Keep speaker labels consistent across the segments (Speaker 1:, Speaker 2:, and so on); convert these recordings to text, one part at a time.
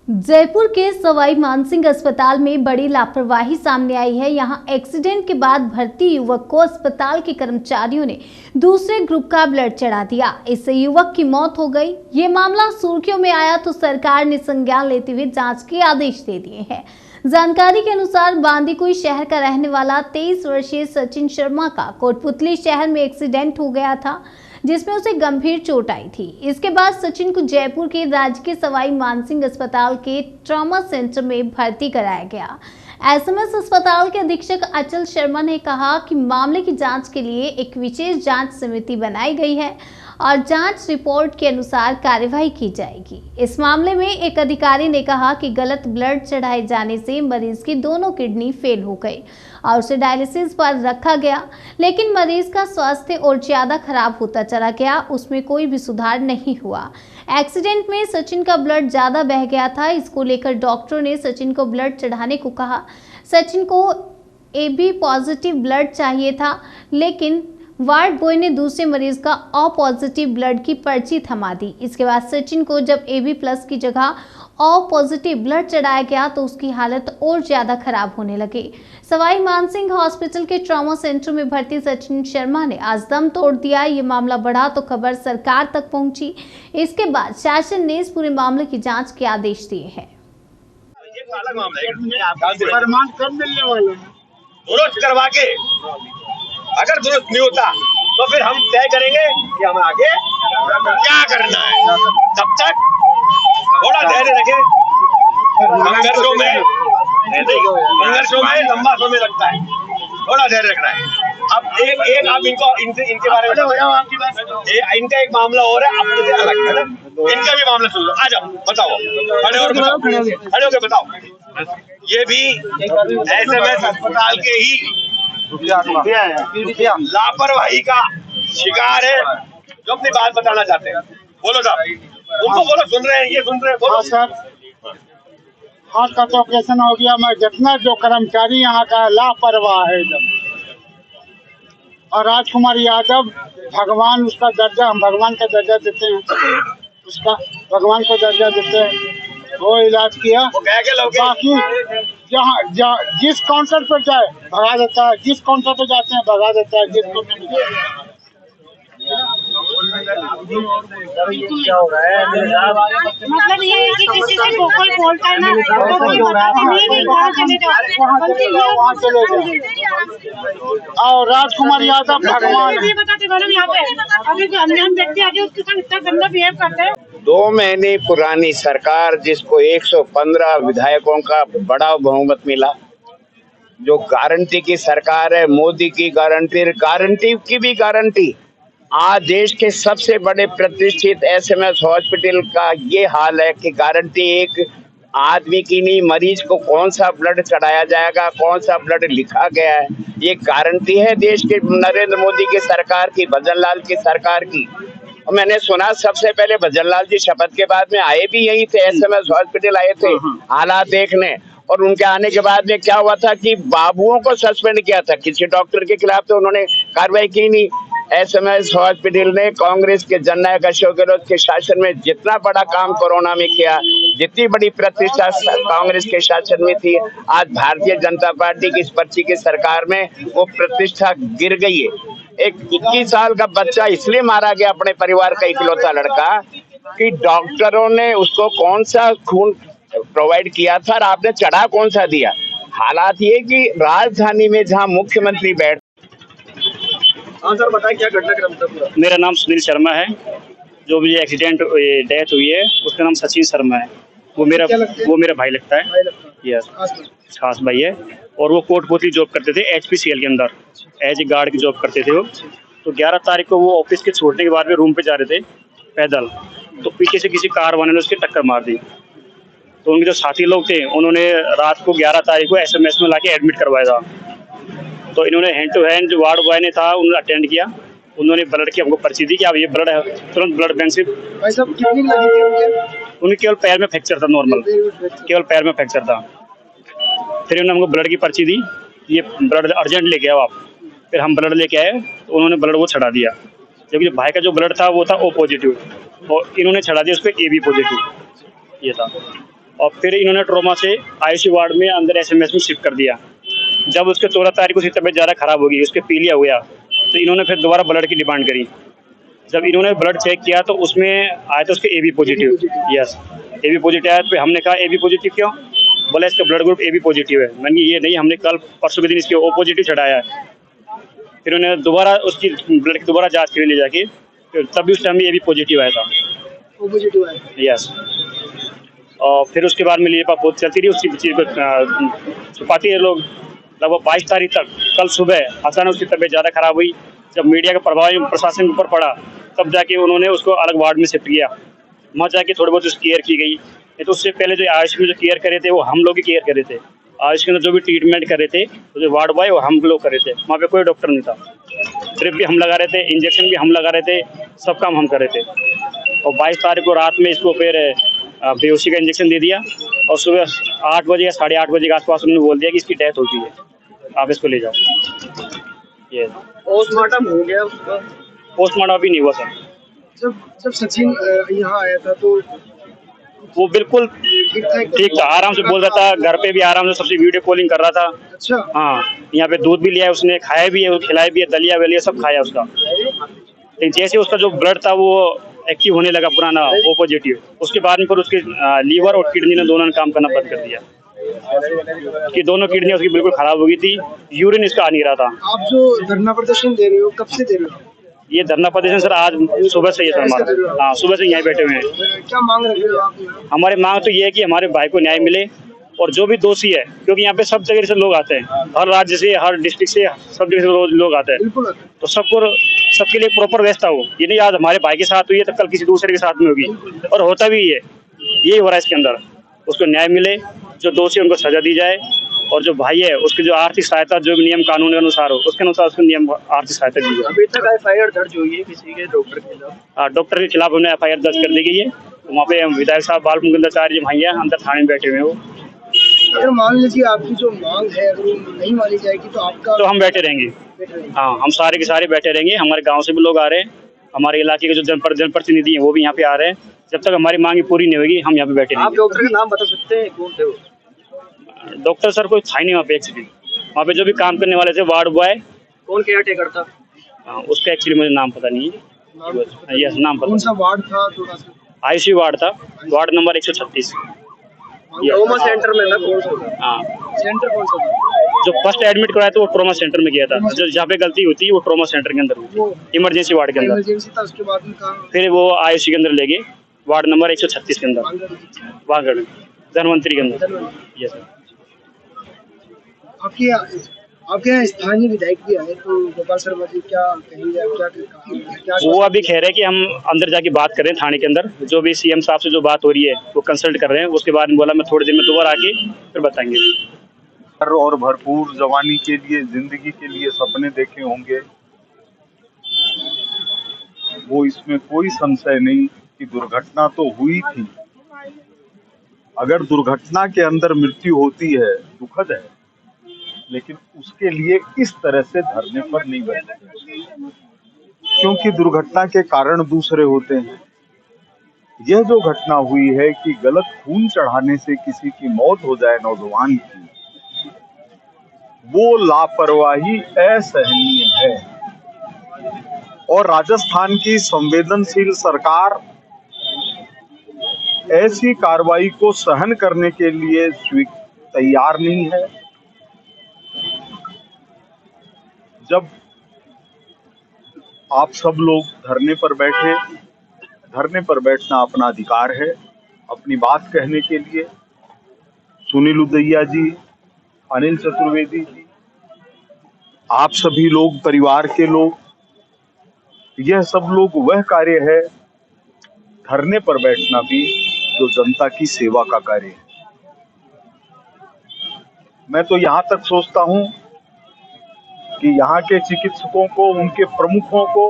Speaker 1: जयपुर के सवाई मानसिंह अस्पताल में बड़ी लापरवाही सामने आई है। यहां एक्सीडेंट के बाद भर्ती युवक को अस्पताल के कर्मचारियों ने दूसरे ग्रुप का ब्लड चढ़ा दिया। इससे युवक की मौत हो गई। ये मामला सुर्खियों में आया तो सरकार ने संज्ञान लेते हुए जांच के आदेश दे दिए हैं। जानकारी के अनुसार बांदीकुई शहर का रहने वाला 23 वर्षीय सचिन शर्मा का कोटपुतली शहर में एक्सीडेंट हो गया था, जिसमें उसे गंभीर चोट आई थी। इसके बाद सचिन को जयपुर के राजकीय सवाई मानसिंह अस्पताल के ट्रॉमा सेंटर में भर्ती कराया गया। एसएमएस अस्पताल के अधीक्षक अचल शर्मा ने कहा कि मामले की जांच के लिए एक विशेष जांच समिति बनाई गई है और जांच रिपोर्ट के अनुसार कार्यवाही की जाएगी। इस मामले में एक अधिकारी ने कहा कि गलत ब्लड चढ़ाए जाने से मरीज की दोनों किडनी फेल हो गई और उसे डायलिसिस पर रखा गया, लेकिन मरीज का स्वास्थ्य और ज्यादा खराब होता चला गया। उसमें कोई भी सुधार नहीं हुआ। एक्सीडेंट में सचिन का ब्लड ज्यादा बह गया था। इसको लेकर डॉक्टरों ने सचिन को ब्लड चढ़ाने को कहा। सचिन को AB पॉजिटिव ब्लड चाहिए था, लेकिन वार्ड बॉय ने दूसरे मरीज का O पॉजिटिव ब्लड की पर्ची थमा दी। इसके बाद सचिन को जब AB+ की जगह O पॉजिटिव ब्लड चढ़ाया गया तो उसकी हालत और ज्यादा खराब होने लगी। सवाई मानसिंह हॉस्पिटल के ट्रॉमा सेंटर में भर्ती सचिन शर्मा ने आज दम तोड़ दिया। ये मामला बढ़ा तो खबर सरकार तक पहुंची। इसके बाद शासन ने इस पूरे मामले की जांच के आदेश दिए हैं।
Speaker 2: करवा के अगर दुरुस्त नहीं होता तो फिर हम तय करेंगे कि हम आगे क्या करना है। तब तक थोड़ा धैर्य रखें। संघर्षों में लंबा समय लगता है, थोड़ा धैर्य रखना है। अब एक आप इनके बारे में इनका एक मामला और है, अपने से अलग है ना। इनका भी मामला सुन लो। आ जाओ, बताओ, खड़े होकर बताओ। ये भी एसएमएस अस्पताल के ही लापरवाही का शिकार है, जो अपनी बात बताना चाहते हैं। बोलो साहब, उनको बोलो, सुन रहे हैं, ये सुन रहे हैं, बोलो।
Speaker 3: सर, हार्ट का तो ऑपरेशन हो गया। मैं जितना जो कर्मचारी यहाँ का लापरवाह है एकदम। और राजकुमार यादव, भगवान उसका दर्जा, हम भगवान का दर्जा देते हैं, उसका भगवान का दर्जा देते हैं। वो इलाज किया, बाकी जहाँ जिस काउंटर पर जाए भगा देता है, जिस काउंटर पर जाते हैं भगा देता है, जिस काउंटर पर
Speaker 4: मतलब ये है कि किसी से कोई बोलता है ना,
Speaker 3: और राजकुमार यादव भगवान
Speaker 4: बताते मैडम यहाँ पे अभी जो अनजान व्यक्ति आगे उसके साथ इतना गंदा बिहेव करते हैं।
Speaker 5: 2 महीने पुरानी सरकार, जिसको 115 विधायकों का बड़ा बहुमत मिला, जो गारंटी की सरकार है, मोदी की गारंटी की भी गारंटी। आज देश के सबसे बड़े प्रतिष्ठित एसएमएस हॉस्पिटल का ये हाल है कि गारंटी एक आदमी की नहीं, मरीज को कौन सा ब्लड चढ़ाया जाएगा, कौन सा ब्लड लिखा गया है, ये गारंटी है देश के नरेंद्र मोदी की सरकार की, भजन लाल की सरकार की। और मैंने सुना सबसे पहले भजन लाल जी शपथ के बाद में आए भी यही थे, एसएमएस हॉस्पिटल आए थे हालात देखने। और उनके आने के बाद में क्या हुआ था कि बाबुओं को सस्पेंड किया था, किसी डॉक्टर के खिलाफ तो उन्होंने कार्रवाई की नहीं। एसएमएस हॉस्पिटल ने कांग्रेस के जननायक अशोक गहलोत के शासन में जितना बड़ा काम कोरोना में किया, जितनी बड़ी प्रतिष्ठा कांग्रेस के शासन में थी, आज भारतीय जनता पार्टी की इस पर्ची की सरकार में वो प्रतिष्ठा गिर गई है। एक 21 साल का बच्चा इसलिए मारा गया, अपने परिवार का इकलौता लड़का, कि डॉक्टरों ने उसको कौन सा खून प्रोवाइड किया था और आपने चढ़ा कौन सा दिया। हालात ये कि राजधानी में जहां मुख्यमंत्री बैठ।
Speaker 2: हाँ सर, बताएं क्या घटनाक्रम था पूरा।
Speaker 6: मेरा नाम सुनील शर्मा है। जो मुझे एक्सीडेंट डेथ हुई है उसका नाम सचिन शर्मा है। वो मेरा भाई लगता है। यस, खास भाई है। और वो कोटपुतली जॉब करते थे, HPCL के अंदर एज ए गार्ड की जॉब करते थे वो। तो 11 तारीख को वो ऑफिस के छोड़ने के बाद में रूम पे जा रहे थे पैदल, तो पीछे से किसी कार वाले ने उसकी टक्कर मार दी। तो उनके जो साथी लोग थे उन्होंने रात को 11 तारीख को एसएमएस में लाके एडमिट करवाया था। तो इन्होंने हैंड टू हैंड, जो वार्ड बॉय ने था उन्होंने अटेंड किया, उन्होंने ब्लड की हमको पर्ची दी कि आप ये ब्लड है, तुरंत ब्लड बैंक से। उन्हें केवल पैर में फ्रैक्चर था, नॉर्मल केवल पैर में फ्रैक्चर था। फिर उन्होंने हमको ब्लड की पर्ची दी, ये ब्लड अर्जेंट लेके आओ आप। फिर हम ब्लड लेके आए तो उन्होंने ब्लड वो चढ़ा दिया, जबकि भाई का जो ब्लड था वो था O पॉजिटिव, और इन्होंने चढ़ा दिया उस पर AB पॉजिटिव। ये था। और फिर इन्होंने ट्रॉमा से आईसीयू वार्ड में अंदर एसएमएस में शिफ्ट कर दिया। जब उसके 16 तारीख को उसकी तबीयत ज़्यादा खराब हो गई, उसके पीलिया हो गया, तो इन्होंने फिर दोबारा ब्लड की डिमांड करी। जब इन्होंने ब्लड चेक किया तो उसमें आया था उसके AB positive. Yes, AB positive आया। तो हमने कहा AB पॉजिटिव क्यों? बोला इसका ब्लड ग्रुप AB पॉजिटिव है। मैंने ये नहीं, हमने कल परसों के दिन इसके O पॉजिटिव चढ़ाया है। फिर उन्होंने दोबारा उसकी ब्लड की दोबारा जाँच के लिए ले जाके, फिर तभी उस टाइम AB पॉजिटिव आया था।
Speaker 3: O पॉजिटिव है।
Speaker 6: यस, और फिर उसके बाद में लीपा बहुत चलती रही, उसी चीज़ को छुपाती है लोग। लगभग 22 तारीख तक, कल सुबह अचानक उसकी तबीयत ज़्यादा खराब हुई। जब मीडिया का प्रभाव प्रशासन के ऊपर पड़ा, तब जाके उन्होंने उसको अलग वार्ड में शिफ्ट किया। वहाँ जाके थोड़ी बहुत उसकी केयर की गई। नहीं तो उससे पहले जो आयुष में जो केयर कर रहे थे वो हम लोग ही केयर कर रहे थे। आयुष के अंदर जो भी ट्रीटमेंट कर रहे थे, तो जो वार्ड बॉय वो हम लोग कर रहे थे। वहाँ पे कोई डॉक्टर नहीं था। ड्रिप भी हम लगा रहे थे, इंजेक्शन भी हम लगा रहे थे, सब काम हम कर रहे थे। और 22 तारीख को रात में इसको फिर बेहोशी का इंजेक्शन दे दिया और सुबह 8 बजे या 8:30 बजे के आसपास उन्होंने बोल दिया कि इसकी डेथ हो गई है, आप इसको ले जाओ। ये
Speaker 3: पोस्टमार्टम हो गया उसका?
Speaker 6: पोस्टमार्टम अभी नहीं हुआ सर।
Speaker 3: जब सचिन यहाँ आया था तो
Speaker 6: वो बिल्कुल ठीक था, आराम से बोल रहा था, घर पे भी आराम से सबसे वीडियो कॉलिंग कर रहा था।
Speaker 3: अच्छा।
Speaker 6: हाँ, यहाँ पे दूध भी लिया है उसने, खाया भी है, खिलाया भी है, दलिया वलिया सब खाया उसका। लेकिन जैसे उसका जो ब्लड था वो एक्टिव होने लगा पुराना O पॉजिटिव, उसके बाद में फिर उसके लीवर और किडनी ने दोनों ने काम करना बंद कर दिया। कि दोनों किडनियाँ उसकी बिल्कुल खराब हो गई थी, यूरिन इसका आ नहीं रहा था।
Speaker 3: आप जो धरना प्रदर्शन दे रहे हो, कब से दे रहे हो?
Speaker 6: ये धरना प्रदर्शन सर आज सुबह से ही है सर हमारा। हाँ, सुबह से यहीं बैठे हुए हैं।
Speaker 3: क्या मांग रखे हो आप?
Speaker 6: हमारी मांग तो ये है कि हमारे भाई को न्याय मिले और जो भी दोषी है, क्योंकि यहाँ पे सब जगह से लोग आते हैं, हर राज्य से, हर डिस्ट्रिक्ट से, सब जगह से लोग आते हैं,
Speaker 3: बिल्कुल।
Speaker 6: तो सबके लिए प्रॉपर व्यवस्था हो। ये नहीं आज हमारे भाई के साथ हुई है तो कल किसी दूसरे के साथ में होगी, और होता भी है, यही हो रहा है इसके अंदर। उसको न्याय मिले, जो दोषी उनको सजा दी जाए, और जो भाई है उसकी जो आर्थिक सहायता जो नियम कानून के अनुसार हो, उसके अनुसार उसको नियम आर्थिक सहायता दी जाए।
Speaker 3: अभी तक FIR दर्ज हुई है किसी के डॉक्टर के खिलाफ?
Speaker 6: डॉक्टर के खिलाफ उन्हें FIR दर्ज कर दी गई है। वहाँ पे विधायक साहब बाल मुकुंदाचार्य भाई हैं, अंदर थाने में बैठे हुए हैं वो।
Speaker 3: अगर मान लीजिए आपकी जो मांग है अगर वो नहीं मानी जाएगी तो आपका?
Speaker 6: तो हम बैठे रहेंगे। हाँ, हम सारे के सारे बैठे रहेंगे। हमारे गांव से भी लोग आ रहे हैं, हमारे इलाके के जो जनप्रतिनिधि हैं वो भी यहाँ पे आ रहे हैं। जब तक हमारी मांग पूरी नहीं होगी हम यहाँ पे बैठे रहेंगे।
Speaker 3: आप डॉक्टर का नाम बता सकते हैं, कौन थे वो?
Speaker 6: डॉक्टर सर कोई था नहीं वहाँ पे एक्चुअली। वहाँ पे जो भी काम करने वाले थे वार्ड बॉय।
Speaker 3: कौन केयर टेकर था?
Speaker 6: उसका एक्चुअली मुझे नाम पता नहीं है। यस, नाम पता।
Speaker 3: कौन सा वार्ड था? थोड़ा सा
Speaker 6: आईसीयू वार्ड था, वार्ड नंबर 136।
Speaker 3: ट्रॉमा सेंटर में था? कौन सा?
Speaker 6: हाँ,
Speaker 3: सेंटर कौन सा था?
Speaker 6: जो फर्स्ट एडमिट कराया था वो ट्रॉमा सेंटर में गया था। जो जहाँ पे गलती होती है वो ट्रॉमा सेंटर के अंदर हुई, इमरजेंसी वार्ड के अंदर।
Speaker 3: इमरजेंसी था, उसके बाद में कहा
Speaker 6: फिर वो आईसीयू के अंदर ले गए, वार्ड नंबर 136 के अंदर, वागड़ धनवंतरी के अंदर। Yes sir.
Speaker 3: आपके यहाँ स्थानीय विधायक भी आए, तो गोपाल शर्मा जी क्या कहेंगे? क्या
Speaker 6: वो अभी कह रहे हैं कि हम अंदर जाके बात करें थाने के अंदर, जो भी CM साहब से जो बात हो रही है वो कंसल्ट कर रहे हैं। उसके बाद बोला मैं थोड़ी देर में दोबारा आके फिर बताएंगे।
Speaker 7: और भरपूर जवानी के लिए, जिंदगी के लिए सपने देखे होंगे, वो इसमें कोई संशय नहीं कि दुर्घटना तो हुई थी। अगर दुर्घटना के अंदर मृत्यु होती है दुखद है, लेकिन उसके लिए इस तरह से धरने पर नहीं बैठते, क्योंकि दुर्घटना के कारण दूसरे होते हैं। यह जो घटना हुई है कि गलत खून चढ़ाने से किसी की मौत हो जाए नौजवान की, वो लापरवाही असहनीय है। और राजस्थान की संवेदनशील सरकार ऐसी कार्रवाई को सहन करने के लिए तैयार नहीं है। जब आप सब लोग धरने पर बैठे, धरने पर बैठना अपना अधिकार है, अपनी बात कहने के लिए सुनील उदैया जी, अनिल चतुर्वेदी जी, आप सभी लोग, परिवार के लोग, यह सब लोग वह कार्य है, धरने पर बैठना भी, जो जनता की सेवा का कार्य है। मैं तो यहाँ तक सोचता हूँ कि यहाँ के चिकित्सकों को, उनके प्रमुखों को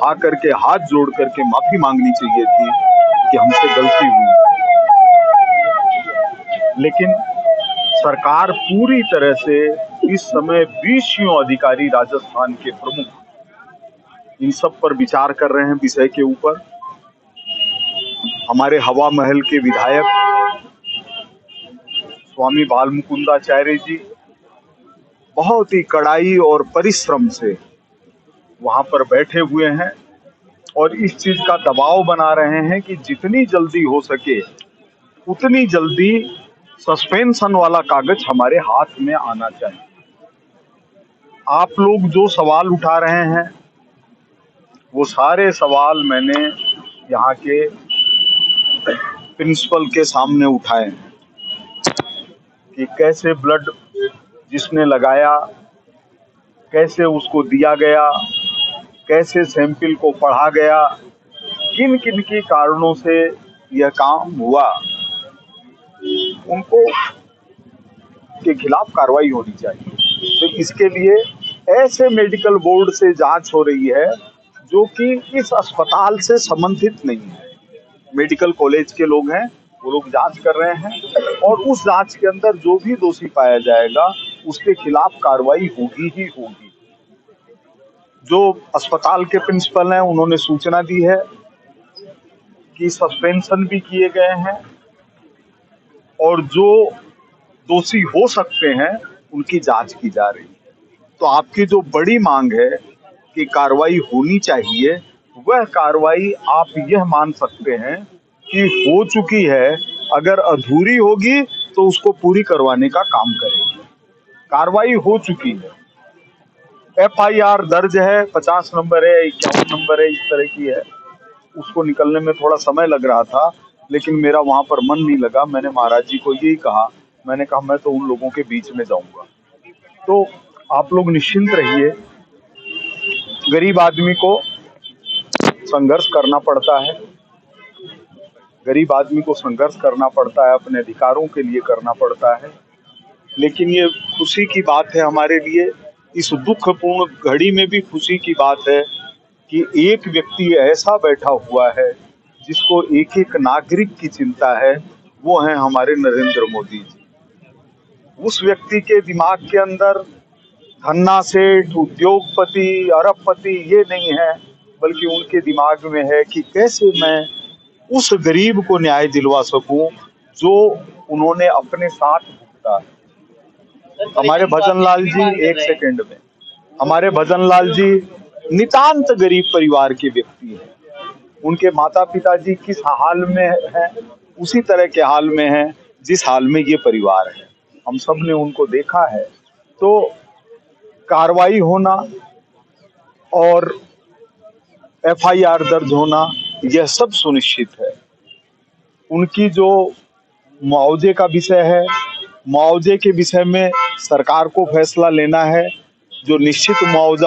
Speaker 7: आकर के हाथ जोड़ करके माफी मांगनी चाहिए थी कि हमसे गलती हुई। लेकिन सरकार पूरी तरह से इस समय 20 अधिकारी, राजस्थान के प्रमुख, इन सब पर विचार कर रहे हैं विषय के ऊपर। हमारे हवा महल के विधायक स्वामी बाल मुकुंदाचार्य जी बहुत ही कड़ाई और परिश्रम से वहां पर बैठे हुए हैं और इस चीज का दबाव बना रहे हैं कि जितनी जल्दी हो सके उतनी जल्दी सस्पेंशन वाला कागज हमारे हाथ में आना चाहिए। आप लोग जो सवाल उठा रहे हैं वो सारे सवाल मैंने यहाँ के प्रिंसिपल के सामने उठाए हैं कि कैसे ब्लड जिसने लगाया, कैसे उसको दिया गया, कैसे सैंपल को पढ़ा गया, किन किन के कारणों से यह काम हुआ, उनको के खिलाफ कार्रवाई होनी चाहिए। तो इसके लिए ऐसे मेडिकल बोर्ड से जांच हो रही है जो कि इस अस्पताल से संबंधित नहीं है। मेडिकल कॉलेज के लोग हैं, वो लोग जांच कर रहे हैं और उस जांच के अंदर जो भी दोषी पाया जाएगा उसके खिलाफ कार्रवाई होगी ही होगी। जो अस्पताल के प्रिंसिपल हैं उन्होंने सूचना दी है कि सस्पेंशन भी किए गए हैं और जो दोषी हो सकते हैं उनकी जांच की जा रही है। तो आपकी जो बड़ी मांग है कि कार्रवाई होनी चाहिए, वह कार्रवाई आप यह मान सकते हैं कि हो चुकी है। अगर अधूरी होगी तो उसको पूरी करवाने का काम करेंगे। कार्रवाई हो चुकी है, FIR दर्ज है, 50 नंबर है, 51 नंबर है, इस तरह की है। उसको निकलने में थोड़ा समय लग रहा था, लेकिन मेरा वहां पर मन नहीं लगा। मैंने महाराज जी को यही कहा, मैंने कहा मैं तो उन लोगों के बीच में जाऊंगा। तो आप लोग निश्चिंत रहिए। गरीब आदमी को संघर्ष करना पड़ता है, गरीब आदमी को संघर्ष करना पड़ता है, अपने अधिकारों के लिए करना पड़ता है। लेकिन ये खुशी की बात है हमारे लिए, इस दुखपूर्ण घड़ी में भी खुशी की बात है कि एक व्यक्ति ऐसा बैठा हुआ है जिसको एक एक नागरिक की चिंता है, वो है हमारे नरेंद्र मोदी जी। उस व्यक्ति के दिमाग के अंदर धन्ना सेठ, उद्योगपति, अरबपति ये नहीं है, बल्कि उनके दिमाग में है कि कैसे मैं उस गरीब को न्याय दिलवा सकूं जो उन्होंने अपने साथ भुगता है। हमारे भजन लाल जी, एक सेकंड में, हमारे भजन लाल जी नितांत गरीब परिवार के व्यक्ति हैं। उनके माता पिता जी किस हाल में हैं, उसी तरह के हाल में हैं जिस हाल में ये परिवार है। हम सब ने उनको देखा है। तो कार्रवाई होना और FIR दर्ज होना यह सब सुनिश्चित है। उनकी जो मुआवजे का विषय है, मुआवजे के विषय में सरकार को फैसला लेना है। जो निश्चित मुआवजा